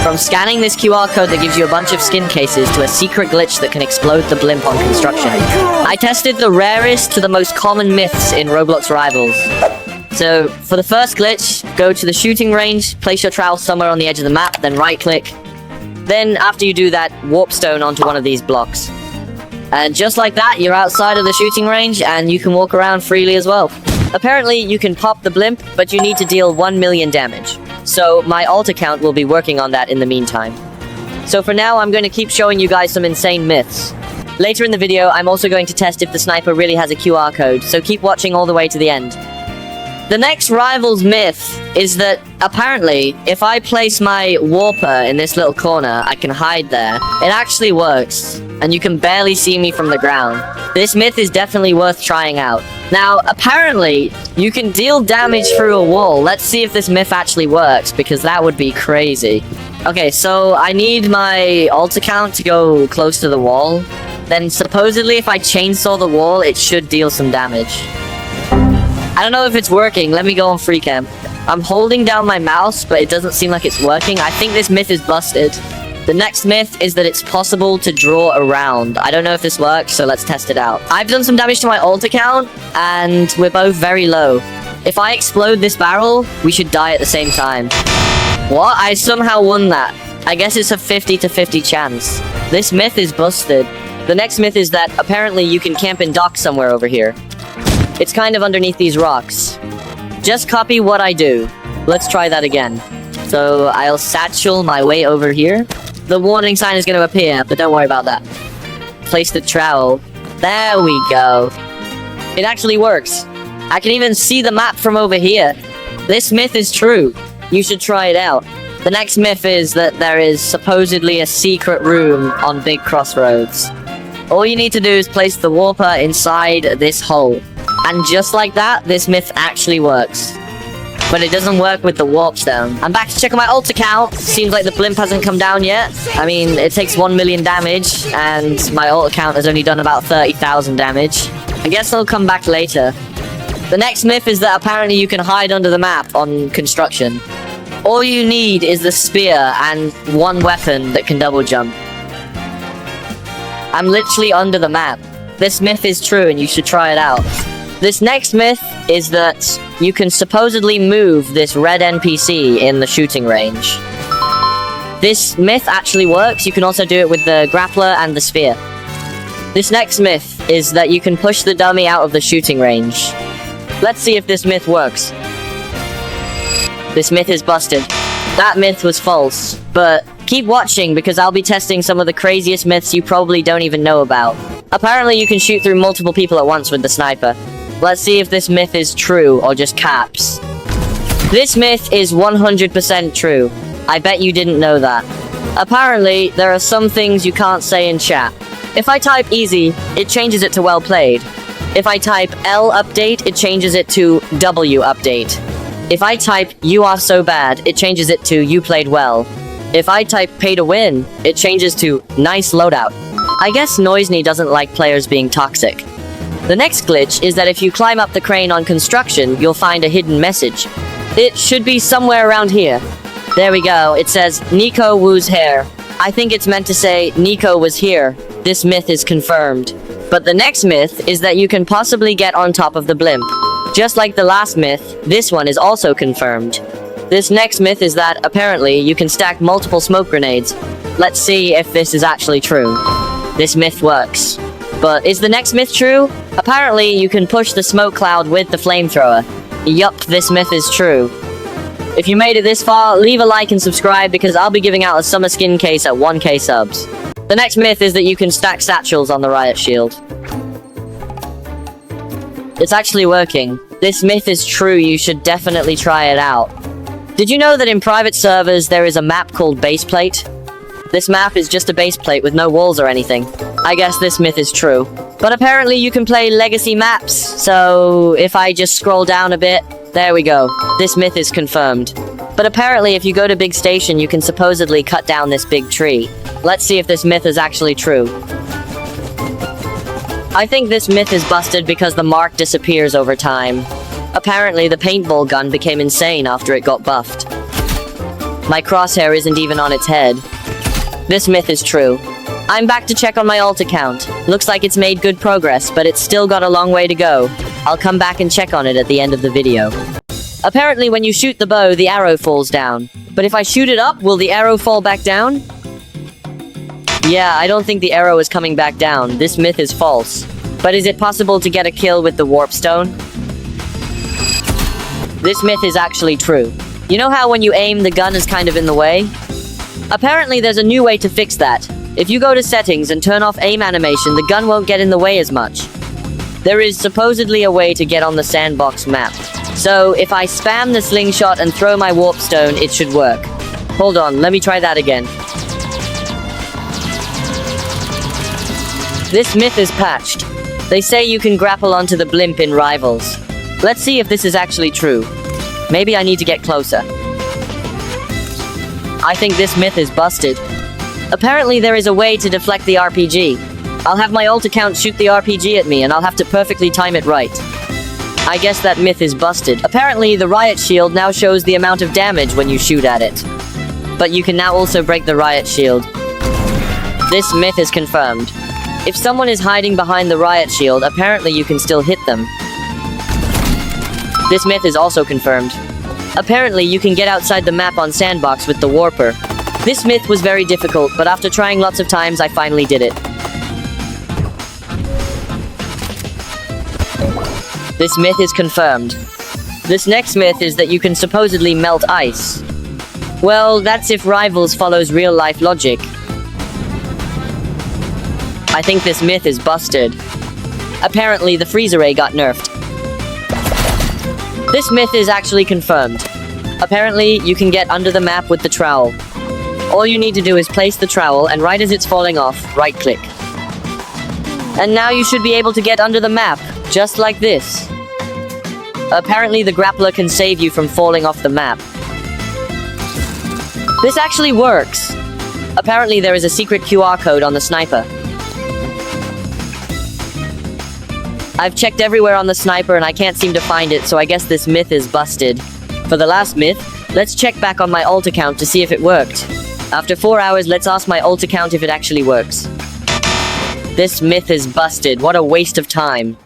From scanning this QR code that gives you a bunch of skin cases to a secret glitch that can explode the blimp on construction. I tested the rarest to the most common myths in Roblox Rivals. So, for the first glitch, go to the shooting range, place your trowel somewhere on the edge of the map, then right-click. Then, after you do that, warp stone onto one of these blocks. And just like that, you're outside of the shooting range, and you can walk around freely as well. Apparently, you can pop the blimp, but you need to deal 1 million damage. So, my alt account will be working on that in the meantime. So for now, I'm going to keep showing you guys some insane myths. Later in the video, I'm also going to test if the sniper really has a QR code, so keep watching all the way to the end. The next Rivals myth is that, apparently, if I place my warper in this little corner, I can hide there. It actually works, and you can barely see me from the ground. This myth is definitely worth trying out. Now, apparently, you can deal damage through a wall. Let's see if this myth actually works, because that would be crazy. Okay, so I need my alt account to go close to the wall. Then, supposedly, if I chainsaw the wall, it should deal some damage. I don't know if it's working. Let me go on free cam. I'm holding down my mouse, but it doesn't seem like it's working. I think this myth is busted. The next myth is that it's possible to draw around. I don't know if this works, so let's test it out. I've done some damage to my alt account, and we're both very low. If I explode this barrel, we should die at the same time. What? I somehow won that. I guess it's a 50-50 chance. This myth is busted. The next myth is that apparently you can camp in docks somewhere over here. It's kind of underneath these rocks. Just copy what I do. Let's try that again. So I'll satchel my way over here. The warning sign is going to appear, but don't worry about that. Place the trowel. There we go. It actually works. I can even see the map from over here. This myth is true. You should try it out. The next myth is that there is supposedly a secret room on Big Crossroads. All you need to do is place the warper inside this hole. And just like that, this myth actually works. But it doesn't work with the warp stone. I'm back to check on my alt account. Seems like the blimp hasn't come down yet. I mean, it takes 1 million damage, and my alt account has only done about 30,000 damage. I guess I'll come back later. The next myth is that apparently you can hide under the map on construction. All you need is the spear and one weapon that can double jump. I'm literally under the map. This myth is true and you should try it out. This next myth is that you can supposedly move this red NPC in the shooting range. This myth actually works. You can also do it with the grappler and the spear. This next myth is that you can push the dummy out of the shooting range. Let's see if this myth works. This myth is busted. That myth was false, but keep watching because I'll be testing some of the craziest myths you probably don't even know about. Apparently you can shoot through multiple people at once with the sniper. Let's see if this myth is true or just caps. This myth is 100% true. I bet you didn't know that. Apparently, there are some things you can't say in chat. If I type easy, it changes it to well played. If I type L update, it changes it to W update. If I type you are so bad, it changes it to you played well. If I type pay to win, it changes to nice loadout. I guess Noisney doesn't like players being toxic. The next glitch is that if you climb up the crane on construction, you'll find a hidden message. It should be somewhere around here. There we go. It says, Nico woos hair. I think it's meant to say, Nico was here. This myth is confirmed. But the next myth is that you can possibly get on top of the blimp. Just like the last myth, this one is also confirmed. This next myth is that, apparently, you can stack multiple smoke grenades. Let's see if this is actually true. This myth works. But is the next myth true? Apparently, you can push the smoke cloud with the flamethrower. Yup, this myth is true. If you made it this far, leave a like and subscribe because I'll be giving out a summer skin case at 1k subs. The next myth is that you can stack satchels on the riot shield. It's actually working. This myth is true, you should definitely try it out. Did you know that in private servers there is a map called Baseplate? This map is just a baseplate with no walls or anything. I guess this myth is true. But apparently you can play legacy maps, so if I just scroll down a bit, there we go. This myth is confirmed. But apparently if you go to Big Station, you can supposedly cut down this big tree. Let's see if this myth is actually true. I think this myth is busted because the mark disappears over time. Apparently the paintball gun became insane after it got buffed. My crosshair isn't even on its head. This myth is true. I'm back to check on my alt account. Looks like it's made good progress, but it's still got a long way to go. I'll come back and check on it at the end of the video. Apparently when you shoot the bow, the arrow falls down. But if I shoot it up, will the arrow fall back down? Yeah, I don't think the arrow is coming back down. This myth is false. But is it possible to get a kill with the warp stone? This myth is actually true. You know how when you aim, the gun is kind of in the way? Apparently there's a new way to fix that. If you go to settings and turn off aim animation, the gun won't get in the way as much. There is supposedly a way to get on the sandbox map. So if I spam the slingshot and throw my warp stone, it should work. Hold on, let me try that again. This myth is patched. They say you can grapple onto the blimp in Rivals. Let's see if this is actually true. Maybe I need to get closer. I think this myth is busted. Apparently there is a way to deflect the RPG. I'll have my alt account shoot the RPG at me and I'll have to perfectly time it right. I guess that myth is busted. Apparently the riot shield now shows the amount of damage when you shoot at it. But you can now also break the riot shield. This myth is confirmed. If someone is hiding behind the riot shield, apparently you can still hit them. This myth is also confirmed. Apparently you can get outside the map on Sandbox with the warper. This myth was very difficult, but after trying lots of times, I finally did it. This myth is confirmed. This next myth is that you can supposedly melt ice. Well, that's if Rivals follows real-life logic. I think this myth is busted. Apparently the freeze array got nerfed. This myth is actually confirmed. Apparently, you can get under the map with the trowel. All you need to do is place the trowel, and right as it's falling off, right-click. And now you should be able to get under the map, just like this. Apparently, the grappler can save you from falling off the map. This actually works. Apparently, there is a secret QR code on the sniper. I've checked everywhere on the sniper and I can't seem to find it, so I guess this myth is busted. For the last myth, let's check back on my alt account to see if it worked. After 4 hours, let's ask my alt account if it actually works. This myth is busted. What a waste of time.